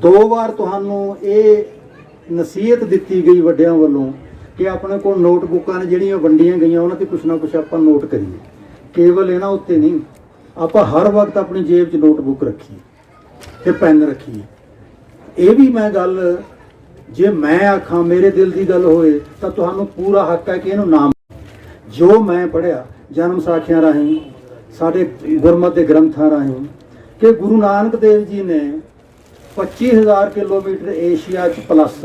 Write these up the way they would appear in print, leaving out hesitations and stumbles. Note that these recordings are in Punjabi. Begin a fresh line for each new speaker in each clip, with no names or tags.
2 ਵਾਰ ਤੁਹਾਨੂੰ ਇਹ ਨਸੀਹਤ ਦਿੱਤੀ ਗਈ ਵੱਡਿਆਂ ਵੱਲੋਂ ਕਿ ਆਪਣੇ ਕੋਲ ਨੋਟਬੁੱਕਾਂ ਨੇ ਜਿਹੜੀਆਂ ਵੰਡੀਆਂ ਗਈਆਂ ਉਹਨਾਂ ਤੇ ਕੁਛ ਨਾ ਕੁਛ ਆਪਾਂ ਨੋਟ ਕਰੀਏ। ਕੇਵਲ ਇਹਨਾਂ ਉੱਤੇ ਨਹੀਂ, ਆਪਾਂ ਹਰ ਵਕਤ ਆਪਣੀ ਜੇਬ 'ਚ ਨੋਟਬੁੱਕ ਰੱਖੀਏ ਤੇ ਪੈਨ ਰੱਖੀਏ। ਇਹ ਵੀ ਮੈਂ ਗੱਲ ਜੇ ਮੈਂ ਆਖਾਂ, ਮੇਰੇ ਦਿਲ ਦੀ ਗੱਲ ਹੋਏ ਤਾਂ ਤੁਹਾਨੂੰ ਪੂਰਾ ਹੱਕ ਹੈ ਕਿ ਇਹਨੂੰ ਨਾਮ ਜੋ ਮੈਂ ਪੜ੍ਹਿਆ ਜਨਮ ਸਾਖੀਆਂ ਰਾਹੀਂ, ਸਾਡੇ ਗੁਰਮਤਿ ਦੇ ਗ੍ਰੰਥਾਂ ਰਾਹੀਂ, ਕਿ ਗੁਰੂ ਨਾਨਕ ਦੇਵ ਜੀ ਨੇ 25,000 ਕਿਲੋਮੀਟਰ ਏਸ਼ੀਆ 'ਚ ਪਲੱਸ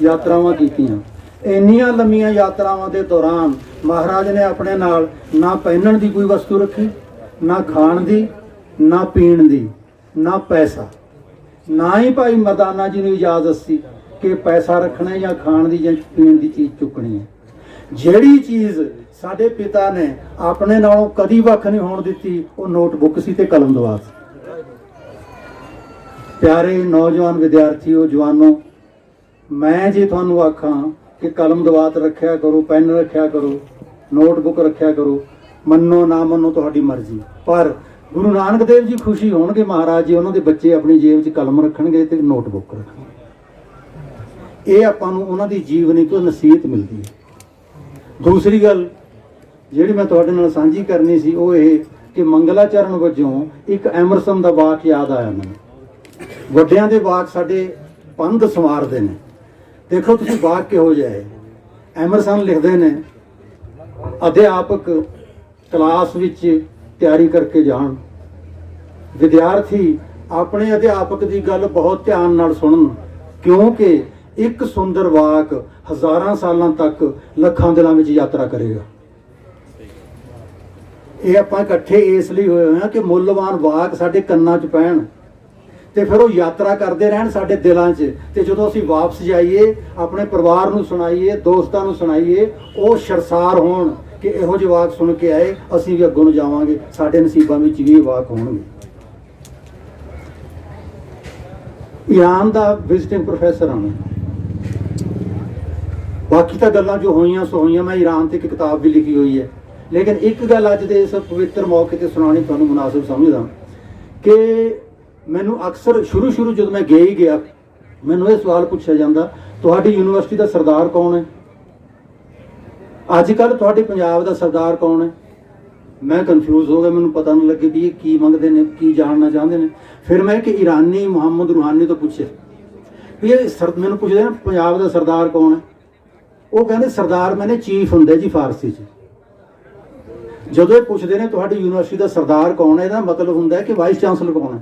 ਯਾਤਰਾਵਾਂ ਕੀਤੀਆਂ। ਇੰਨੀਆਂ ਲੰਮੀਆਂ ਯਾਤਰਾਵਾਂ ਦੇ ਦੌਰਾਨ ਮਹਾਰਾਜ ਨੇ ਆਪਣੇ ਨਾਲ ਨਾ ਪਹਿਨਣ ਦੀ ਕੋਈ ਵਸਤੂ ਰੱਖੀ, ਨਾ ਖਾਣ ਦੀ, ਨਾ ਪੀਣ ਦੀ, ਨਾ ਪੈਸਾ। ਨਾ ਹੀ ਭਾਈ ਮਰਦਾਨਾ ਜੀ ਨੂੰ ਇਜਾਜ਼ਤ ਸੀ ਕਿ ਪੈਸਾ ਰੱਖਣਾ ਜਾਂ ਖਾਣ ਦੀ ਜਾਂ ਪੀਣ ਦੀ ਚੀਜ਼ ਚੁੱਕਣੀ ਹੈ। ਜਿਹੜੀ ਚੀਜ਼ ਸਾਡੇ ਪਿਤਾ ਨੇ ਆਪਣੇ ਨਾਲੋਂ ਕਦੀ ਵੱਖ ਨਹੀਂ ਹੋਣ ਦਿੱਤੀ ਉਹ ਨੋਟਬੁੱਕ ਸੀ ਤੇ ਕਲਮ ਦਵਾ ਸੀ। ਪਿਆਰੇ ਨੌਜਵਾਨ ਵਿਦਿਆਰਥੀਓ, ਜਵਾਨੋ, ਮੈਂ ਜੇ ਤੁਹਾਨੂੰ ਆਖਾਂ ਕਿ ਕਲਮ ਦਵਾਤ ਰੱਖਿਆ ਕਰੋ, ਪੈਨ ਰੱਖਿਆ ਕਰੋ, ਨੋਟਬੁੱਕ ਰੱਖਿਆ ਕਰੋ, ਮੰਨੋ ਨਾ ਮੰਨੋ ਤੁਹਾਡੀ ਮਰਜ਼ੀ, ਪਰ ਗੁਰੂ ਨਾਨਕ ਦੇਵ ਜੀ ਖੁਸ਼ੀ ਹੋਣਗੇ ਮਹਾਰਾਜ ਜੀ ਉਹਨਾਂ ਦੇ ਬੱਚੇ ਆਪਣੀ ਜੇਬ 'ਚ ਕਲਮ ਰੱਖਣਗੇ ਤੇ ਨੋਟਬੁੱਕ ਰੱਖਣਗੇ। ਇਹ ਆਪਾਂ ਨੂੰ ਉਹਨਾਂ ਦੀ ਜੀਵਨੀ ਤੋਂ ਨਸੀਹਤ ਮਿਲਦੀ ਹੈ। ਦੂਸਰੀ ਗੱਲ ਜਿਹੜੀ ਮੈਂ ਤੁਹਾਡੇ ਨਾਲ ਸਾਂਝੀ ਕਰਨੀ ਸੀ ਉਹ ਇਹ ਕਿ ਮੰਗਲਾਚਰਨ ਵਜੋਂ ਇੱਕ ਐਮਰਸਨ ਦਾ ਵਾਕ ਯਾਦ ਆਇਆ ਮੈਨੂੰ। ਵੱਡਿਆਂ ਦੇ ਵਾਕ ਸਾਡੇ ਪੰਧ ਸੰਵਾਰਦੇ ਨੇ। ਦੇਖੋ ਤੁਸੀਂ ਵਾਕ ਕਿਹੋ ਜਿਹਾ ਹੈ। ਐਮਰਸਨ ਲਿਖਦੇ ਨੇ, ਅਧਿਆਪਕ ਕਲਾਸ ਵਿੱਚ ਤਿਆਰੀ ਕਰਕੇ ਜਾਣ, ਵਿਦਿਆਰਥੀ ਆਪਣੇ ਅਧਿਆਪਕ ਦੀ ਗੱਲ ਬਹੁਤ ਧਿਆਨ ਨਾਲ ਸੁਣਨ, ਕਿਉਂਕਿ ਇੱਕ ਸੁੰਦਰ ਵਾਕ ਹਜ਼ਾਰਾਂ ਸਾਲਾਂ ਤੱਕ ਲੱਖਾਂ ਦਿਲਾਂ ਵਿੱਚ ਯਾਤਰਾ ਕਰੇਗਾ। ਇਹ ਆਪਾਂ ਇਕੱਠੇ ਇਸ ਲਈ ਹੋਏ ਹੋਏ ਹਾਂ ਕਿ ਮੁੱਲਵਾਨ ਵਾਕ ਸਾਡੇ ਕੰਨਾਂ 'ਚ ਪੈਣ ਤੇ ਫਿਰ ਉਹ ਯਾਤਰਾ ਕਰਦੇ ਰਹਿਣ ਸਾਡੇ ਦਿਲਾਂ 'ਚ, ਤੇ ਜਦੋਂ ਅਸੀਂ ਵਾਪਸ ਜਾਈਏ ਆਪਣੇ ਪਰਿਵਾਰ ਨੂੰ ਸੁਣਾਈਏ, ਦੋਸਤਾਂ ਨੂੰ ਸੁਣਾਈਏ, ਉਹ ਸ਼ਰਸਾਰ ਹੋਣ ਕਿ ਇਹੋ ਜਿਹੇ ਵਾਕ ਸੁਣ ਕੇ ਆਏ, ਅਸੀਂ ਵੀ ਅੱਗੋਂ ਨੂੰ ਜਾਵਾਂਗੇ, ਸਾਡੇ ਨਸੀਬਾਂ ਵਿੱਚ ਵੀ ਇਹ ਵਾਕ ਹੋਣਗੇ। ਈਰਾਨ ਦਾ ਵਿਜ਼ਿਟਿੰਗ ਪ੍ਰੋਫੈਸਰ ਹਾਂ ਮੈਂ। ਬਾਕੀ ਤਾਂ ਗੱਲਾਂ ਜੋ ਹੋਈਆਂ ਸੋ ਹੋਈਆਂ। ਮੈਂ ਈਰਾਨ ਤੇ ਇੱਕ ਕਿਤਾਬ ਵੀ ਲਿਖੀ ਹੋਈ ਹੈ, ਲੇਕਿਨ ਇੱਕ ਗੱਲ ਅੱਜ ਦੇ ਇਸ ਪਵਿੱਤਰ ਮੌਕੇ ਤੇ ਸੁਣਾਉਣੀ ਤੁਹਾਨੂੰ ਮੁਨਾਸਿਬ ਸਮਝਦਾ ਕਿ ਮੈਨੂੰ ਅਕਸਰ ਸ਼ੁਰੂ ਜਦੋਂ ਮੈਂ ਗਿਆ ਮੈਨੂੰ ਇਹ ਸਵਾਲ ਪੁੱਛਿਆ ਜਾਂਦਾ, ਤੁਹਾਡੀ ਯੂਨੀਵਰਸਿਟੀ ਦਾ ਸਰਦਾਰ ਕੌਣ ਹੈ? ਅੱਜ ਕੱਲ੍ਹ ਤੁਹਾਡੇ ਪੰਜਾਬ ਦਾ ਸਰਦਾਰ ਕੌਣ ਹੈ? ਮੈਂ ਕਨਫਿਊਜ਼ ਹੋ ਗਿਆ, ਮੈਨੂੰ ਪਤਾ ਨਹੀਂ ਲੱਗੇ ਵੀ ਇਹ ਕੀ ਮੰਗਦੇ ਨੇ, ਕੀ ਜਾਣਨਾ ਚਾਹੁੰਦੇ ਨੇ। ਫਿਰ ਮੈਂ ਕਿ ਈਰਾਨੀ ਮੁਹੰਮਦ ਰੂਹਾਨੀ ਤੋਂ ਪੁੱਛਿਆ ਵੀ ਇਹ ਮੈਨੂੰ ਪੁੱਛਦੇ ਨੇ ਪੰਜਾਬ ਦਾ ਸਰਦਾਰ ਕੌਣ ਹੈ? ਉਹ ਕਹਿੰਦੇ ਸਰਦਾਰ ਮੈਨੇ ਚੀਫ ਹੁੰਦੇ ਜੀ ਫਾਰਸੀ 'ਚ। ਜਦੋਂ ਇਹ ਪੁੱਛਦੇ ਨੇ ਤੁਹਾਡੀ ਯੂਨੀਵਰਸਿਟੀ ਦਾ ਸਰਦਾਰ ਕੌਣ ਹੈ, ਇਹਦਾ ਮਤਲਬ ਹੁੰਦਾ ਹੈ ਕਿ ਵਾਈਸ ਚਾਂਸਲਰ ਕੌਣ ਹੈ।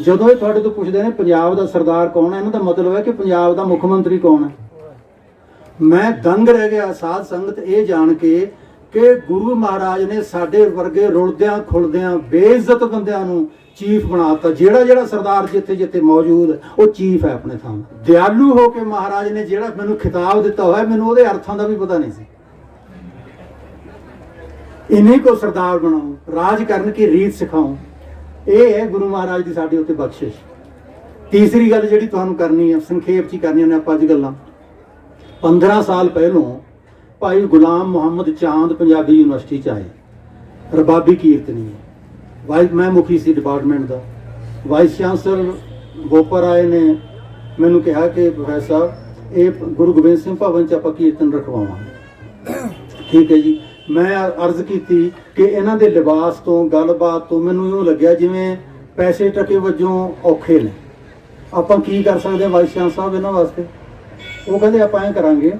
ਜਦੋਂ ਇਹ ਤੁਹਾਡੇ ਤੋਂ ਪੁੱਛਦੇ ਨੇ ਪੰਜਾਬ ਦਾ ਸਰਦਾਰ ਕੌਣ ਹੈ, ਇਹਨਾਂ ਦਾ ਮਤਲਬ ਹੈ ਕਿ ਪੰਜਾਬ ਦਾ ਮੁੱਖ ਮੰਤਰੀ ਕੌਣ ਹੈ। ਮੈਂ ਦੰਗ ਰਹਿ ਗਿਆ ਸਾਧ ਸੰਗਤ ਇਹ ਜਾਣ ਕੇ ਕਿ ਗੁਰੂ ਮਹਾਰਾਜ ਨੇ ਸਾਡੇ ਵਰਗੇ ਰੁਲਦਿਆਂ ਖੁਲਦਿਆਂ ਬੇਇੱਜ਼ਤ ਬੰਦਿਆਂ ਨੂੰ ਚੀਫ ਬਣਾਤਾ। ਜਿਹੜਾ ਸਰਦਾਰ ਜਿੱਥੇ ਮੌਜੂਦ ਹੈ ਉਹ ਚੀਫ ਹੈ ਆਪਣੇ ਥਾਂ। ਦਿਆਲੂ ਹੋ ਕੇ ਮਹਾਰਾਜ ਨੇ ਜਿਹੜਾ ਮੈਨੂੰ ਖਿਤਾਬ ਦਿੱਤਾ ਹੋਇਆ, ਮੈਨੂੰ ਉਹਦੇ ਅਰਥਾਂ ਦਾ ਵੀ ਪਤਾ ਨਹੀਂ ਸੀ। ਇन्हीं को सरदार बनाओ, राज करने की रीत सिखाओ। ਇਹ ਹੈ ਗੁਰੂ ਮਹਾਰਾਜ ਦੀ ਸਾਡੇ ਉੱਤੇ ਬਖਸ਼ਿਸ਼। ਤੀਸਰੀ ਗੱਲ ਜਿਹੜੀ ਤੁਹਾਨੂੰ ਕਰਨੀ ਹੈ, ਸੰਖੇਪ 'ਚ ਹੀ ਕਰਨੀਆਂ ਨੇ ਆਪਾਂ ਅੱਜ ਗੱਲਾਂ। 15 ਸਾਲ ਪਹਿਲੋਂ ਭਾਈ ਗੁਲਾਮ ਮੁਹੰਮਦ ਚਾਂਦ ਪੰਜਾਬੀ ਯੂਨੀਵਰਸਿਟੀ 'ਚ ਆਏ, ਰਬਾਬੀ ਕੀਰਤਨੀ। ਮੈਂ ਮੁਖੀ ਸੀ ਡਿਪਾਰਟਮੈਂਟ ਦਾ। ਵਾਈਸ ਚਾਂਸਲਰ ਬੋਪਰ ਆਏ ਨੇ, ਮੈਨੂੰ ਕਿਹਾ ਕਿ ਪ੍ਰੋਫੈਸਰ ਸਾਹਿਬ ਇਹ ਗੁਰੂ ਗੋਬਿੰਦ ਸਿੰਘ ਭਵਨ 'ਚ ਆਪਾਂ ਕੀਰਤਨ ਰਖਵਾਵਾਂਗੇ। ਠੀਕ ਹੈ ਜੀ। ਮੈਂ ਅਰਜ਼ ਕੀਤੀ ਕਿ ਇਹਨਾਂ ਦੇ ਲਿਬਾਸ ਤੋਂ, ਗੱਲਬਾਤ ਤੋਂ ਮੈਨੂੰ ਇਉਂ ਲੱਗਿਆ ਜਿਵੇਂ ਪੈਸੇ ਟਕੇ ਵਜੋਂ ਔਖੇ ਨੇ। ਆਪਾਂ ਕੀ ਕਰ ਸਕਦੇ ਹਾਂ ਵਾਈਸ ਚਾਂਸਲਰ ਸਾਹਿਬ ਇਹਨਾਂ ਵਾਸਤੇ? ਉਹ ਕਹਿੰਦੇ ਆਪਾਂ ਐਂ ਕਰਾਂਗੇ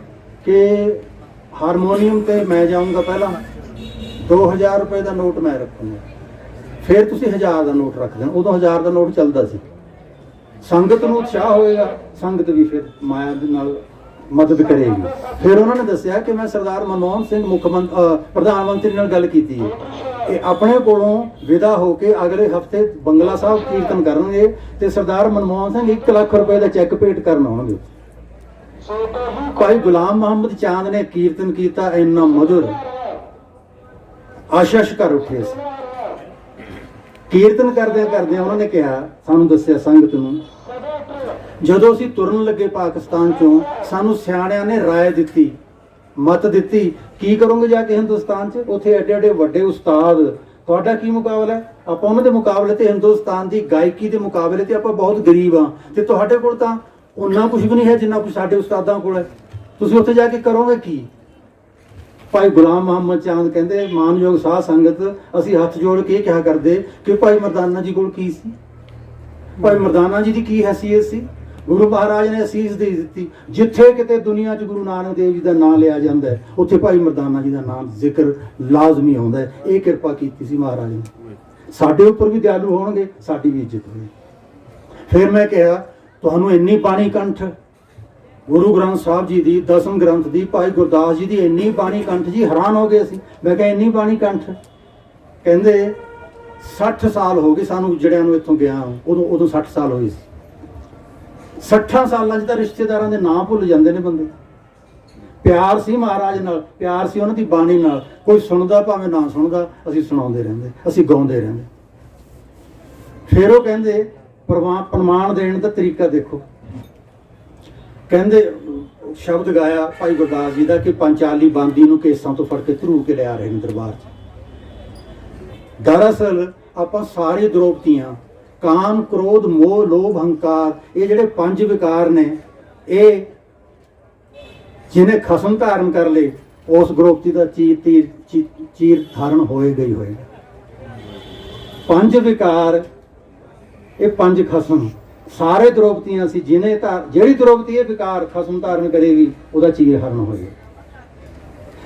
ਕਿ ਹਾਰਮੋਨੀਅਮ ਤੇ ਮੈਂ ਜਾਊਂਗਾ, ਪਹਿਲਾਂ 2000 ਰੁਪਏ ਦਾ ਨੋਟ ਮੈਂ ਰੱਖੂੰਗਾ, ਫਿਰ ਤੁਸੀਂ 1000 ਦਾ ਨੋਟ ਰੱਖ ਦੇਣਾ। ਉਦੋਂ 1000 ਦਾ ਨੋਟ ਚੱਲਦਾ ਸੀ। ਸੰਗਤ ਨੂੰ ਉਤਸ਼ਾਹ ਹੋਏਗਾ, ਸੰਗਤ ਵੀ ਫਿਰ ਮਾਇਆ ਦੇ ਨਾਲ ਮਦਦ ਕਰੇਗੀ। ਫਿਰ ਉਹਨਾਂ ਨੇ ਦੱਸਿਆ ਕਿ ਮੈਂ ਸਰਦਾਰ ਮਨਮੋਹਨ ਸਿੰਘ ਪ੍ਰਧਾਨ ਮੰਤਰੀ ਨਾਲ ਗੱਲ ਕੀਤੀ ਹੈ, ਇਹ ਆਪਣੇ ਕੋਲੋਂ ਵਿਦਾ ਹੋ ਕੇ ਅਗਲੇ ਹਫਤੇ ਬੰਗਲਾ ਸਾਹਿਬ ਕੀਰਤਨ ਕਰਨਗੇ ਤੇ ਸਰਦਾਰ ਮਨਮੋਹਨ ਸਿੰਘ 1 ਲੱਖ ਰੁਪਏ ਦਾ ਚੈੱਕ ਭੇਟ ਕਰਨ ਆਉਣਗੇ। ਭਾਈ ਗੁਲਾਮ ਮੁਹੰਮਦ ਚਾਂਦ ਨੇ ਕੀਰਤਨ ਕੀਤਾ, ਇੰਨਾ ਮਧੁਰ, ਆਸ਼ਾ ਕਰ ਉੱਠੇ ਸੀ। ਕੀਰਤਨ ਕਰਦਿਆਂ ਉਹਨਾਂ ਨੇ ਕਿਹਾ, ਸਾਨੂੰ ਦੱਸਿਆ ਸੰਗਤ ਨੂੰ, ਜਦੋਂ ਅਸੀਂ ਤੁਰਨ ਲੱਗੇ ਪਾਕਿਸਤਾਨ ਚੋਂ ਸਾਨੂੰ ਸਿਆਣਿਆਂ ਨੇ ਰਾਏ ਦਿੱਤੀ, ਮਤ ਦਿੱਤੀ, ਕੀ ਕਰੋਗੇ ਜਾ ਕੇ ਹਿੰਦੁਸਤਾਨ 'ਚ? ਉੱਥੇ ਐਡੇ ਐਡੇ ਵੱਡੇ ਉਸਤਾਦ ਤੁਹਾਡਾ ਕੀ ਮੁਕਾਬਲਾ ਹੈ? ਆਪਾਂ ਉਹਨਾਂ ਦੇ ਮੁਕਾਬਲੇ ਤੇ, ਹਿੰਦੁਸਤਾਨ ਦੀ ਗਾਇਕੀ ਦੇ ਮੁਕਾਬਲੇ ਤੇ ਆਪਾਂ ਬਹੁਤ ਗਰੀਬ ਹਾਂ, ਤੇ ਤੁਹਾਡੇ ਕੋਲ ਤਾਂ ਉਹਨਾਂ ਕੁਝ ਵੀ ਨਹੀਂ ਹੈ ਜਿੰਨਾ ਕੁਝ ਸਾਡੇ ਉਸਤਾਦਾਂ ਕੋਲ ਹੈ। ਤੁਸੀਂ ਉੱਥੇ ਜਾ ਕੇ ਕਰੋਗੇ ਕੀ? ਭਾਈ ਗੁਲਾਮ ਮੁਹੰਮਦ ਚਾਂਦ ਕਹਿੰਦੇ, ਮਾਨਯੋਗ ਸਾਧ ਸੰਗਤ, ਅਸੀਂ ਹੱਥ ਜੋੜ ਕੇ ਇਹ ਕਿਹਾ ਕਰਦੇ ਕਿ ਭਾਈ ਮਰਦਾਨਾ ਜੀ ਕੋਲ ਕੀ ਸੀ? ਭਾਈ ਮਰਦਾਨਾ ਜੀ ਦੀ ਕੀ ਹੈਸੀਅਤ ਸੀ? ਗੁਰੂ ਮਹਾਰਾਜ ਨੇ ਅਸੀਸ ਦੇ ਦਿੱਤੀ। ਜਿੱਥੇ ਕਿਤੇ ਦੁਨੀਆ 'ਚ ਗੁਰੂ ਨਾਨਕ ਦੇਵ ਜੀ ਦਾ ਨਾਮ ਲਿਆ ਜਾਂਦਾ ਹੈ, ਉੱਥੇ ਭਾਈ ਮਰਦਾਨਾ ਜੀ ਦਾ ਨਾਮ ਜ਼ਿਕਰ ਲਾਜ਼ਮੀ ਆਉਂਦਾ ਹੈ। ਇਹ ਕਿਰਪਾ ਕੀਤੀ ਸੀ ਮਹਾਰਾਜ ਨੇ। ਸਾਡੇ ਉੱਪਰ ਵੀ ਦਿਆਲੂ ਹੋਣਗੇ, ਸਾਡੀ ਵੀ ਇੱਜ਼ਤ ਹੋਵੇ। ਫਿਰ ਮੈਂ ਕਿਹਾ, ਤੁਹਾਨੂੰ ਇੰਨੀ ਬਾਣੀ ਕੰਠ ਗੁਰੂ ਗ੍ਰੰਥ ਸਾਹਿਬ ਜੀ ਦੀ, ਦਸਮ ਗ੍ਰੰਥ ਦੀ, ਭਾਈ ਗੁਰਦਾਸ ਜੀ ਦੀ ਇੰਨੀ ਬਾਣੀ ਕੰਠ ਜੀ, ਹੈਰਾਨ ਹੋ ਗਏ ਅਸੀਂ। ਮੈਂ ਕਿਹਾ ਇੰਨੀ ਬਾਣੀ ਕੰਠ? ਕਹਿੰਦੇ 60 ਸਾਲ ਹੋ ਗਏ ਸਾਨੂੰ ਜਿਹੜਿਆਂ ਨੂੰ ਇੱਥੋਂ ਗਿਆ। ਉਦੋਂ 60 ਸਾਲ ਹੋਏ ਸੀ। 60 ਸਾਲਾਂ 'ਚ ਤਾਂ ਰਿਸ਼ਤੇਦਾਰਾਂ ਦੇ ਨਾਂ ਭੁੱਲ ਜਾਂਦੇ ਨੇ ਬੰਦੇ। ਪਿਆਰ ਸੀ ਮਹਾਰਾਜ ਨਾਲ, ਪਿਆਰ ਸੀ ਉਹਨਾਂ ਦੀ ਬਾਣੀ ਨਾਲ। ਕੋਈ ਸੁਣਦਾ ਭਾਵੇਂ ਨਾ ਸੁਣਦਾ, ਅਸੀਂ ਸੁਣਾਉਂਦੇ ਰਹਿੰਦੇ, ਅਸੀਂ ਗਾਉਂਦੇ ਰਹਿੰਦੇ। ਫਿਰ ਉਹ ਕਹਿੰਦੇ ਪ੍ਰਮਾਣ ਦੇਣ ਦਾ ਤਰੀਕਾ ਦੇਖੋ। ਕਹਿੰਦੇ ਸ਼ਬਦ ਗਾਇਆ ਭਾਈ ਗੁਰਦਾਸ ਜੀ ਦਾ ਕਿ ਪੰਚਾਲੀ ਬਾਂਦੀ ਨੂੰ ਕੇਸਾਂ ਤੋਂ ਫੜ ਕੇ ਧਰੂ ਕੇ ਲਿਆ ਰਹੇ ਨੇ ਦਰਬਾਰ 'ਚ। ਦਰਅਸਲ ਆਪਾਂ ਸਾਰੇ ਦਰੋਪਤੀਆਂ, ਕਾਮ, ਕ੍ਰੋਧ, ਮੋਹ, ਲੋਭ, ਹੰਕਾਰ, ਇਹ ਜਿਹੜੇ 5 ਵਿਕਾਰ ਨੇ, ਇਹ ਜਿਹਨੇ ਖਸਮ ਧਾਰਨ ਕਰ ਲਏ, ਉਸ ਗ੍ਰੋਪਤੀ ਦਾ ਚੀਰ ਧਾਰਨ ਹੋਏਗਾ ਹੀ ਹੋਏਗਾ। 5 ਵਿਕਾਰ, ਇਹ 5 ਖਸਮ ਸਾਰੇ ਦਰੋਪਤੀਆਂ ਸੀ। ਜਿਹੜੀ ਦਰੋਪਤੀ ਇਹ ਵਿਕਾਰ ਖਸਮ ਧਾਰਨ ਕਰੇਗੀ, ਉਹਦਾ ਚੀਰ ਹਰਨ ਹੋਏਗਾ।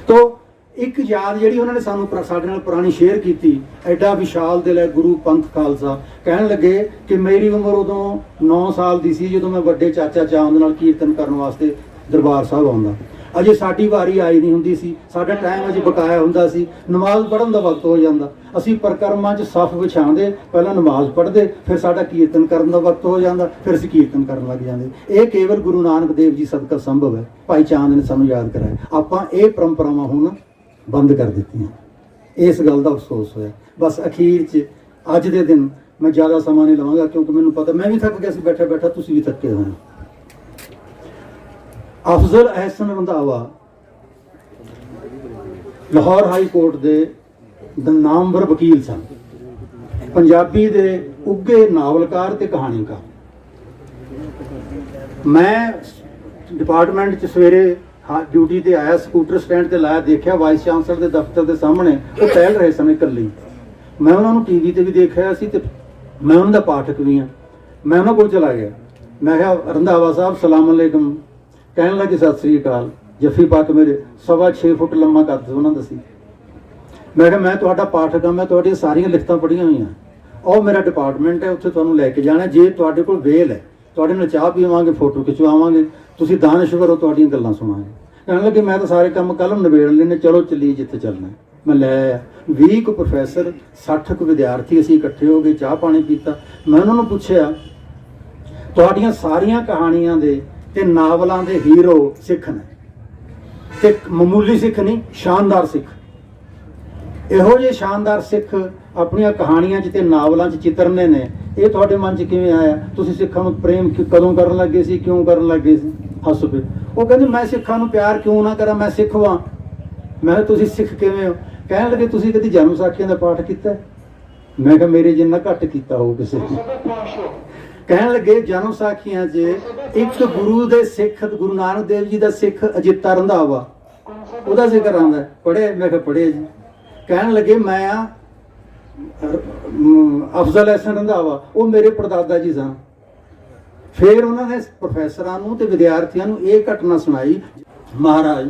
ਤੋ ਇੱਕ ਯਾਦ ਜਿਹੜੀ ਉਹਨਾਂ ਨੇ ਸਾਡੇ ਨਾਲ ਪੁਰਾਣੀ ਸ਼ੇਅਰ ਕੀਤੀ, ਐਡਾ ਵਿਸ਼ਾਲ ਦਿਲ ਹੈ ਗੁਰੂ ਪੰਥ ਖਾਲਸਾ। ਕਹਿਣ ਲੱਗੇ ਕਿ ਮੇਰੀ ਉਮਰ ਉਦੋਂ 9 ਸਾਲ ਦੀ ਸੀ ਜਦੋਂ ਮੈਂ ਵੱਡੇ ਚਾਚਾ ਚਾਂਦ ਨਾਲ ਕੀਰਤਨ ਕਰਨ ਵਾਸਤੇ ਦਰਬਾਰ ਸਾਹਿਬ ਆਉਂਦਾ। ਅਜੇ ਸਾਡੀ ਵਾਰੀ ਆਈ ਨਹੀਂ ਹੁੰਦੀ ਸੀ, ਸਾਡਾ ਟਾਈਮ ਅਜੇ ਬਕਾਇਆ ਹੁੰਦਾ ਸੀ। ਨਮਾਜ਼ ਪੜ੍ਹਨ ਦਾ ਵਕਤ ਹੋ ਜਾਂਦਾ, ਅਸੀਂ ਪਰਿਕਰਮਾ 'ਚ ਸਫ਼ ਵਿਛਾਉਂਦੇ, ਪਹਿਲਾਂ ਨਮਾਜ਼ ਪੜ੍ਹਦੇ, ਫਿਰ ਸਾਡਾ ਕੀਰਤਨ ਕਰਨ ਦਾ ਵਕਤ ਹੋ ਜਾਂਦਾ, ਫਿਰ ਅਸੀਂ ਕੀਰਤਨ ਕਰਨ ਲੱਗ ਜਾਂਦੇ। ਇਹ ਕੇਵਲ ਗੁਰੂ ਨਾਨਕ ਦੇਵ ਜੀ ਸਦਕਾ ਸੰਭਵ ਹੈ। ਭਾਈ ਚਾਂਦ ਨੇ ਸਾਨੂੰ ਯਾਦ ਕਰਾਇਆ। ਆਪਾਂ ਇਹ ਪਰੰਪਰਾਵਾਂ ਹੁਣ ਬੰਦ ਕਰ ਦਿੱਤੀਆਂ। ਇਸ ਗੱਲ ਦਾ ਅਫਸੋਸ ਹੋਇਆ। ਬਸ ਅਖੀਰ 'ਚ ਅੱਜ ਦੇ ਦਿਨ ਮੈਂ ਜ਼ਿਆਦਾ ਸਮਾਂ ਨਹੀਂ ਲਵਾਂਗਾ, ਕਿਉਂਕਿ ਮੈਨੂੰ ਪਤਾ ਮੈਂ ਵੀ ਥੱਕ ਗਿਆ ਸੀ ਬੈਠਾ ਬੈਠਾ, ਤੁਸੀਂ ਵੀ ਥੱਕੇ ਹੋਏ। ਅਫਜ਼ਲ ਅਹਿਸਨ ਰੰਧਾਵਾ ਲਾਹੌਰ ਹਾਈ ਕੋਰਟ ਦੇ ਨਾਮਵਰ ਵਕੀਲ ਸਨ, ਪੰਜਾਬੀ ਦੇ ਉੱਘੇ ਨਾਵਲਕਾਰ ਤੇ ਕਹਾਣੀਕਾਰ। ਮੈਂ ਡਿਪਾਰਟਮੈਂਟ 'ਚ ਸਵੇਰੇ ਡਿਊਟੀ ਤੇ ਆਇਆ, ਸਕੂਟਰ ਸਟੈਂਡ ਤੇ ਲਾਇਆ, ਦੇਖਿਆ ਵਾਈਸ ਚਾਂਸਲਰ ਦੇ ਦਫ਼ਤਰ ਦੇ ਸਾਹਮਣੇ ਉਹ ਟਹਿਲ ਰਹੇ ਸਨ ਇਕੱਲੇ। ਮੈਂ ਉਹਨਾਂ ਨੂੰ ਟੀਵੀ ਤੇ ਵੀ ਦੇਖਿਆ ਸੀ ਤੇ ਮੈਂ ਉਹਨਾਂ ਦਾ ਪਾਠਕ ਵੀ ਹਾਂ। ਮੈਂ ਉਹਨਾਂ ਕੋਲ ਚਲਾ ਗਿਆ। ਮੈਂ ਕਿਹਾ, ਰੰਧਾਵਾ ਸਾਹਿਬ ਸਲਾਮ ਅਲੈਕਮ। ਕਹਿਣ ਲੱਗੇ ਸਤਿ ਸ੍ਰੀ ਅਕਾਲ। ਜੱਫੀ ਪਾ ਕੇ ਮੇਰੇ 6.25 ਫੁੱਟ ਲੰਮਾ ਕੱਦ ਉਹਨਾਂ ਦਾ ਸੀ। ਮੈਂ ਕਿਹਾ, ਮੈਂ ਤੁਹਾਡਾ ਪਾਠਕ ਹਾਂ, ਮੈਂ ਤੁਹਾਡੀਆਂ ਸਾਰੀਆਂ ਲਿਖਤਾਂ ਪੜ੍ਹੀਆਂ ਹੋਈਆਂ। ਉਹ ਮੇਰਾ ਡਿਪਾਰਟਮੈਂਟ ਹੈ, ਉੱਥੇ ਤੁਹਾਨੂੰ ਲੈ ਕੇ ਜਾਣਾ। ਜੇ ਤੁਹਾਡੇ ਕੋਲ ਵੇਲ ਹੈ, ਤੁਹਾਡੇ ਨਾਲ ਚਾਹ ਪੀਵਾਂਗੇ, ਫੋਟੋ ਖਿਚਵਾਵਾਂਗੇ, ਤੁਸੀਂ ਦਾਨਸ਼ਵਰ ਹੋ, ਤੁਹਾਡੀਆਂ ਗੱਲਾਂ ਸੁਣਾਂਗੇ। ਕਹਿਣ ਲੱਗੇ, ਮੈਂ ਤਾਂ ਸਾਰੇ ਕੰਮ ਕੱਲ੍ਹ ਨਿਬੇੜ ਲੈਣੇ, ਚਲੋ ਚੱਲੀਏ ਜਿੱਥੇ ਚੱਲਣਾ। ਮੈਂ ਲੈ ਆਇਆ। 20 ਕੁ ਪ੍ਰੋਫੈਸਰ, 60 ਕੁ ਵਿਦਿਆਰਥੀ, ਅਸੀਂ ਇਕੱਠੇ ਹੋ ਗਏ, ਚਾਹ ਪਾਣੀ ਪੀਤਾ। ਮੈਂ ਉਹਨਾਂ ਨੂੰ ਪੁੱਛਿਆ, ਤੁਹਾਡੀਆਂ ਸਾਰੀਆਂ ਕਹਾਣੀਆਂ ਦੇ ਤੇ ਨਾਵਲਾਂ ਦੇ ਹੀਰੋ ਸਿੱਖ ਨੇ, ਤੇ ਮਾਮੂਲੀ ਸਿੱਖ ਨਹੀਂ, ਸ਼ਾਨਦਾਰ ਸਿੱਖ। ਇਹੋ ਜਿਹੇ ਸ਼ਾਨਦਾਰ ਸਿੱਖ ਆਪਣੀਆਂ ਕਹਾਣੀਆਂ 'ਚ ਤੇ ਨਾਵਲਾਂ 'ਚ ਚਿੱਤਰਨੇ ਨੇ। ਇਹ ਤੁਹਾਡੇ ਮਨ 'ਚ ਕਿਵੇਂ ਆਇਆ? ਤੁਸੀਂ ਸਿੱਖਾਂ ਨੂੰ ਪ੍ਰੇਮ ਕਦੋਂ ਕਰਨ ਲੱਗੇ ਸੀ? ਕਿਉਂ ਕਰਨ ਲੱਗੇ ਸੀ? ਹੱਸ ਪਏ। ਉਹ ਕਹਿੰਦੇ, ਮੈਂ ਸਿੱਖਾਂ ਨੂੰ ਪਿਆਰ ਕਿਉਂ ਨਾ ਕਰਾਂ, ਮੈਂ ਸਿੱਖ ਵਾਂ। ਮੈਂ ਕਿਹਾ, ਤੁਸੀਂ ਸਿੱਖ ਕਿਵੇਂ ਹੋ? ਕਹਿਣ ਲੱਗੇ, ਤੁਸੀਂ ਕਦੀ ਜਨਮ ਸਾਖੀਆਂ ਦਾ ਪਾਠ ਕੀਤਾ? ਮੈਂ ਕਿਹਾ, ਮੇਰੇ ਜਿੰਨਾ ਘੱਟ ਕੀਤਾ ਹੋਊ ਕਿਸੇ ਨੇ। ਕਹਿਣ ਲੱਗੇ, ਜਨਮ ਸਾਖੀਆਂ 'ਚ ਇੱਕ ਗੁਰੂ ਦੇ ਸਿੱਖ, ਗੁਰੂ ਨਾਨਕ ਦੇਵ ਜੀ ਦਾ ਸਿੱਖ ਅਜਿੱਤਾ ਰੰਧਾਵਾ, ਉਹਦਾ ਜ਼ਿਕਰ ਆਉਂਦਾ। ਪੜ੍ਹੇ? ਮੈਂ ਕਿਹਾ, ਪੜ੍ਹੇ ਜੀ। ਕਹਿਣ ਲੱਗੇ, ਮੈਂ ਆ ਅਫਜ਼ਲ ਅਹਿਸਨ ਰੰਧਾਵਾ, ਉਹ ਮੇਰੇ ਪੜਦਾਦਾ ਜੀ ਸਨ। ਫਿਰ ਉਹਨਾਂ ਨੇ ਪ੍ਰੋਫੈਸਰਾਂ ਨੂੰ ਤੇ ਵਿਦਿਆਰਥੀਆਂ ਨੂੰ ਇਹ ਘਟਨਾ ਸੁਣਾਈ। ਮਹਾਰਾਜ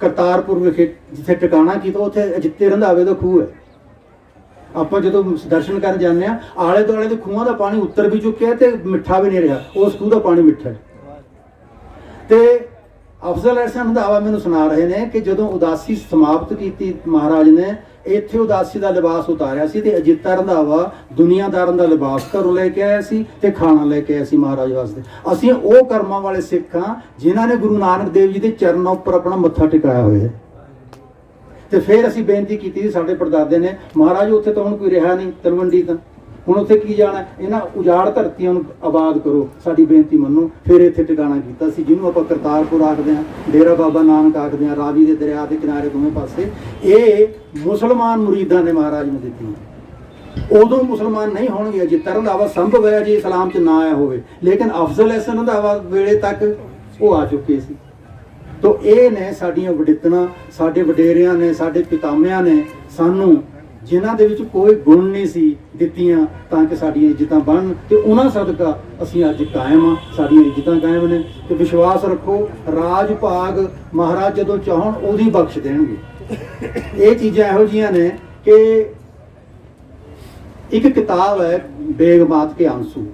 ਕਰਤਾਰਪੁਰ ਵਿਖੇ ਜਿੱਥੇ ਟਿਕਾਣਾ ਕੀਤਾ, ਉੱਥੇ ਅਜਿੱਤੇ ਰੰਧਾਵੇ ਦਾ ਖੂਹ ਹੈ। ਆਪਾਂ ਜਦੋਂ ਦਰਸ਼ਨ ਕਰਨ ਜਾਂਦੇ ਹਾਂ, ਆਲੇ ਦੁਆਲੇ ਦੇ ਖੂਹਾਂ ਦਾ ਪਾਣੀ ਉੱਤਰ ਵੀ ਚੁੱਕਿਆ ਤੇ ਮਿੱਠਾ ਵੀ ਨਹੀਂ ਰਿਹਾ, ਉਸ ਖੂਹ ਦਾ ਪਾਣੀ ਮਿੱਠਾ ਹੈ। ਤੇ ਅਫਜ਼ਲ ਅਹਿਸਨ ਰੰਧਾਵਾ ਮੈਨੂੰ ਸੁਣਾ ਰਹੇ ਨੇ ਕਿ ਜਦੋਂ ਉਦਾਸੀ ਸਮਾਪਤ ਕੀਤੀ ਮਹਾਰਾਜ ਨੇ, ਇੱਥੇ ਉਦਾਸੀ ਦਾ ਲਿਬਾਸ ਉਤਾਰਿਆ ਸੀ ਤੇ ਅਜਿੱਤਾ ਰੰਧਾਵਾ ਦੁਨੀਆਦਾਰਾਂ ਦਾ ਲਿਬਾਸ ਘਰੋਂ ਲੈ ਕੇ ਆਇਆ ਸੀ ਤੇ ਖਾਣਾ ਲੈ ਕੇ ਆਇਆ ਸੀ ਮਹਾਰਾਜ ਵਾਸਤੇ। ਅਸੀਂ ਉਹ ਕਰਮਾਂ ਵਾਲੇ ਸਿੱਖ ਹਾਂ ਜਿਨ੍ਹਾਂ ਨੇ ਗੁਰੂ ਨਾਨਕ ਦੇਵ ਜੀ ਦੇ ਚਰਨਾਂ ਉੱਪਰ ਆਪਣਾ ਮੱਥਾ ਟਿਕਾਇਆ ਹੋਇਆ। ਤੇ ਫਿਰ ਅਸੀਂ ਬੇਨਤੀ ਕੀਤੀ, ਸਾਡੇ ਪੜਦਾਦੇ ਨੇ, ਮਹਾਰਾਜ ਉੱਥੇ ਤਾਂ ਹੁਣ ਕੋਈ ਰਿਹਾ ਨਹੀਂ, ਤਲਵੰਡੀ ਤਾਂ ਹੁਣ ਉੱਥੇ ਕੀ ਜਾਣਾ, ਇਹਨਾਂ ਉਜਾੜ ਧਰਤੀਆਂ ਨੂੰ ਆਬਾਦ ਕਰੋ, ਸਾਡੀ ਬੇਨਤੀ ਮੰਨੋ। ਫਿਰ ਇੱਥੇ ਟਿਕਾਣਾ ਕੀਤਾ ਸੀ, ਜਿਹਨੂੰ ਆਪਾਂ ਕਰਤਾਰਪੁਰ ਆਖਦੇ ਹਾਂ, ਡੇਰਾ ਬਾਬਾ ਨਾਨਕ ਆਖਦੇ ਹਾਂ, ਰਾਵੀ ਦੇ ਦਰਿਆ ਦੇ ਕਿਨਾਰੇ ਦੋਵੇਂ ਪਾਸੇ। ਇਹ ਮੁਸਲਮਾਨ ਮੁਰੀਦਾਂ ਨੇ ਮਹਾਰਾਜ ਨੂੰ ਦਿੱਤੀ। ਉਦੋਂ ਮੁਸਲਮਾਨ ਨਹੀਂ ਹੋਣਗੇ ਜੇ ਤਰੰਦਾਵਾ ਸੰਭਵ ਹੈ ਜੇ ਇਸਲਾਮ 'ਚ ਨਾ ਆਇਆ ਹੋਵੇ, ਲੇਕਿਨ ਅਫਜ਼ਲ ਹਸਨ ਰੰਧਾਵਾ ਵੇਲੇ ਤੱਕ ਉਹ ਆ ਚੁੱਕੇ ਸੀ। ਤੋ ਇਹ ਨੇ ਸਾਡੀਆਂ ਵਡਿੱਤਣਾ, ਸਾਡੇ ਵਡੇਰਿਆਂ ਨੇ, ਸਾਡੇ ਪਿਤਾਮਿਆਂ ਨੇ ਸਾਨੂੰ, ਜਿਨ੍ਹਾਂ ਦੇ ਵਿੱਚ ਕੋਈ ਗੁਣ ਨਹੀਂ ਸੀ, ਦਿੱਤੀਆਂ ਤਾਂ ਕਿ ਸਾਡੀਆਂ ਇੱਜ਼ਤਾਂ ਬਣਨ, ਤੇ ਉਹਨਾਂ ਸਦਕਾ ਅਸੀਂ ਅੱਜ ਕਾਇਮ ਆ, ਸਾਡੀਆਂ ਇੱਜ਼ਤਾਂ ਕਾਇਮ ਨੇ। ਤੇ ਵਿਸ਼ਵਾਸ ਰੱਖੋ, ਰਾਜ ਭਾਗ ਮਹਾਰਾਜ ਜਦੋਂ ਚਾਹਣ ਉਹਦੀ ਬਖਸ਼ ਦੇਣਗੇ। ਇਹ ਚੀਜ਼ਾਂ ਇਹੋ ਜਿਹੀਆਂ ਨੇ ਕਿ ਇੱਕ ਕਿਤਾਬ ਹੈ ਬੇਗਮਾਤ ਕੇ ਆਂਸੂ,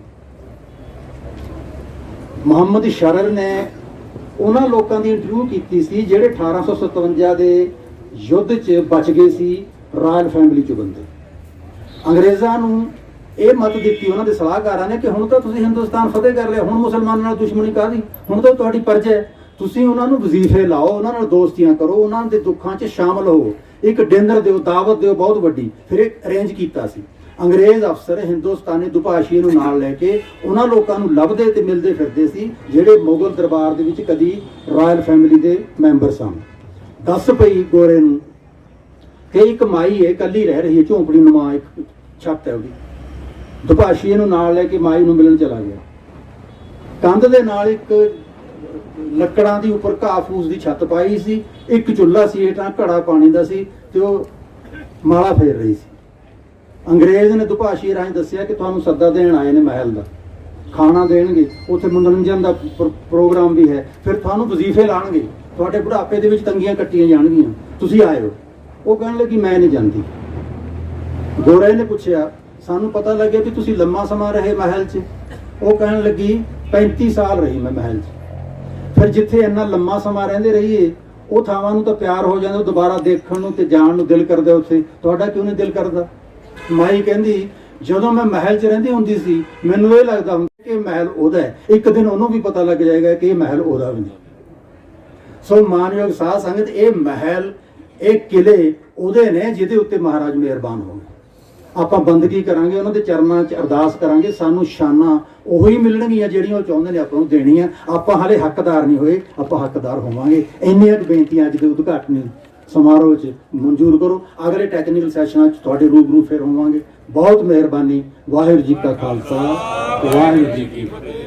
ਮੁਹੰਮਦ ਸ਼ਰਰ ਨੇ ਉਹਨਾਂ ਲੋਕਾਂ ਦੀ ਇੰਟਰਵਿਊ ਕੀਤੀ ਸੀ ਜਿਹੜੇ 1857 ਦੇ ਯੁੱਧ 'ਚ ਬਚ ਗਏ ਸੀ, ਰਾਇਲ ਫੈਮਿਲੀ 'ਚੋਂ ਬੰਦੇ। ਅੰਗਰੇਜ਼ਾਂ ਨੂੰ ਇਹ ਮਤ ਦਿੱਤੀ ਉਹਨਾਂ ਦੇ ਸਲਾਹਕਾਰਾਂ ਨੇ ਕਿ ਹੁਣ ਤਾਂ ਤੁਸੀਂ ਹਿੰਦੁਸਤਾਨ ਫਤਿਹ ਕਰ ਲਿਆ, ਹੁਣ ਮੁਸਲਮਾਨਾਂ ਨਾਲ ਦੁਸ਼ਮਣੀ ਕਾਹਦੀ, ਹੁਣ ਤਾਂ ਤੁਹਾਡੀ ਪਰਜ ਹੈ, ਤੁਸੀਂ ਉਹਨਾਂ ਨੂੰ ਵਜ਼ੀਫੇ ਲਾਓ, ਉਹਨਾਂ ਨਾਲ ਦੋਸਤੀਆਂ ਕਰੋ, ਉਹਨਾਂ ਦੇ ਦੁੱਖਾਂ 'ਚ ਸ਼ਾਮਲ ਹੋ, ਇੱਕ ਡਿਨਰ ਦਿਓ, ਦਾਵਤ ਦਿਓ ਬਹੁਤ ਵੱਡੀ। ਫਿਰ ਇਹ ਅਰੇਂਜ ਕੀਤਾ ਸੀ। ਅੰਗਰੇਜ਼ ਅਫਸਰ ਹਿੰਦੁਸਤਾਨੀ ਦੁਭਾਸ਼ੀ ਨੂੰ ਨਾਲ ਲੈ ਕੇ ਉਹਨਾਂ ਲੋਕਾਂ ਨੂੰ ਲੱਭਦੇ ਤੇ ਮਿਲਦੇ ਫਿਰਦੇ ਸੀ ਜਿਹੜੇ ਮੁਗਲ ਦਰਬਾਰ ਦੇ ਵਿੱਚ ਕਦੀ ਰਾਇਲ ਫੈਮਿਲੀ ਦੇ ਮੈਂਬਰ ਸਨ। ਦੱਸ ਪਈ ਗੋਰੇ ਨੂੰ ਕਿ ਇੱਕ ਮਾਈ ਹੈ, ਇਕੱਲੀ ਰਹਿ ਰਹੀ ਹੈ, ਝੌਂਪੜੀ ਨੁਮਾ ਇੱਕ ਛੱਤ ਹੈ ਉਹਦੀ। ਦੁਭਾਸ਼ੀ ਨੂੰ ਨਾਲ ਲੈ ਕੇ ਮਾਈ ਨੂੰ ਮਿਲਣ ਚਲਾ ਗਿਆ। ਕੰਧ ਦੇ ਨਾਲ ਇੱਕ ਲੱਕੜਾਂ ਦੀ ਉੱਪਰ ਘਾਹ ਫੂਸ ਦੀ ਛੱਤ ਪਾਈ ਸੀ, ਇੱਕ ਚੁੱਲ੍ਹਾ ਸੀ, ਹੇਠਾਂ ਘੜਾ ਪਾਣੀ ਦਾ ਸੀ, ਤੇ ਉਹ ਮਾਲਾ ਫੇਰ ਰਹੀ ਸੀ। ਅੰਗਰੇਜ਼ ਨੇ ਦੁਭਾਸ਼ੀ ਰਾਹੀਂ ਦੱਸਿਆ ਕਿ ਤੁਹਾਨੂੰ ਸੱਦਾ ਦੇਣ ਆਏ ਨੇ ਮਹਿਲ ਦਾ, ਖਾਣਾ ਦੇਣਗੇ, ਉੱਥੇ ਮਨੋਰੰਜਨ ਦਾ ਪ੍ਰੋਗਰਾਮ ਵੀ ਹੈ, ਫਿਰ ਤੁਹਾਨੂੰ ਵਜ਼ੀਫੇ ਲਾਣਗੇ, ਤੁਹਾਡੇ ਬੁਢਾਪੇ ਦੇ ਵਿੱਚ ਤੰਗੀਆਂ ਕੱਟੀਆਂ ਜਾਣਗੀਆਂ, ਤੁਸੀਂ ਆਇਓ। ਉਹ ਕਹਿਣ ਲੱਗੀ ਮੈਂ ਨਹੀਂ ਜਾਂਦੀ। ਗੋਰੇ ਨੇ ਪੁੱਛਿਆ ਸਾਨੂੰ ਪਤਾ ਲੱਗਿਆ ਵੀ ਤੁਸੀਂ ਲੰਮਾ ਸਮਾਂ ਰਹੇ ਮਹਿਲ 'ਚ। ਉਹ ਕਹਿਣ ਲੱਗੀ 35 ਸਾਲ ਰਹੀ ਮੈਂ ਮਹਿਲ 'ਚ। ਫਿਰ ਜਿੱਥੇ ਇੰਨਾ ਲੰਮਾ ਸਮਾਂ ਰਹਿੰਦੇ ਰਹੀਏ, ਉਹ ਥਾਵਾਂ ਨੂੰ ਤਾਂ ਪਿਆਰ ਹੋ ਜਾਂਦਾ, ਉਹ ਦੁਬਾਰਾ ਦੇਖਣ ਨੂੰ ਤੇ ਜਾਣ ਨੂੰ ਦਿਲ ਕਰਦਾ ਉੱਥੇ, ਤੁਹਾਡਾ ਕਿਉਂ ਨਹੀਂ ਦਿਲ ਕਰਦਾ? ਮਾਈ ਕਹਿੰਦੀ ਜਦੋਂ ਮੈਂ ਮਹਿਲ 'ਚ ਰਹਿੰਦੀ ਹੁੰਦੀ ਸੀ ਮੈਨੂੰ ਇਹ ਲੱਗਦਾ ਹੁੰਦਾ ਕਿ ਇਹ ਮਹਿਲ ਉਹਦਾ ਹੈ, ਇੱਕ ਦਿਨ ਉਹਨੂੰ ਵੀ ਪਤਾ ਲੱਗ ਜਾਏਗਾ ਕਿ ਇਹ ਮਹਿਲ ਉਹਦਾ ਵੀ ਨਹੀਂ। ਸੋ ਮਾਨਯੋਗ ਸਾਧ ਸੰਗਤ, ਇਹ ਮਹਿਲ, ਇਹ ਕਿਲੇ ਉਹਦੇ ਨੇ ਜਿਹਦੇ ਉੱਤੇ ਮਹਾਰਾਜ ਮਿਹਰਬਾਨ ਹੋਣ। ਆਪਾਂ ਬੰਦਗੀ ਕਰਾਂਗੇ, ਉਹਨਾਂ ਦੇ ਚਰਨਾਂ 'ਚ ਅਰਦਾਸ ਕਰਾਂਗੇ, ਸਾਨੂੰ ਸ਼ਾਨਾਂ ਉਹੀ ਮਿਲਣਗੀਆਂ ਜਿਹੜੀਆਂ ਉਹ ਚਾਹੁੰਦੇ ਨੇ ਆਪਾਂ ਨੂੰ ਦੇਣੀਆਂ। ਆਪਾਂ ਹਾਲੇ ਹੱਕਦਾਰ ਨਹੀਂ ਹੋਏ, ਆਪਾਂ ਹੱਕਦਾਰ ਹੋਵਾਂਗੇ। ਇੰਨੀਆਂ ਕੁ ਬੇਨਤੀਆਂ ਅੱਜ ਦੇ ਉਦਘਾਟਨੀ ਸਮਾਰੋਹ 'ਚ ਮਨਜ਼ੂਰ ਕਰੋ। ਅਗਲੇ ਟੈਕਨੀਕਲ ਸੈਸ਼ਨਾਂ 'ਚ ਤੁਹਾਡੇ ਰੂਬਰੂ ਫਿਰ ਹੋਵਾਂਗੇ। ਬਹੁਤ ਮਿਹਰਬਾਨੀ। ਵਾਹਿਗੁਰੂ ਜੀ ਕਾ ਖਾਲਸਾ, ਵਾਹਿਗੁਰੂ ਜੀ ਕੀ ਫਤਿਹ।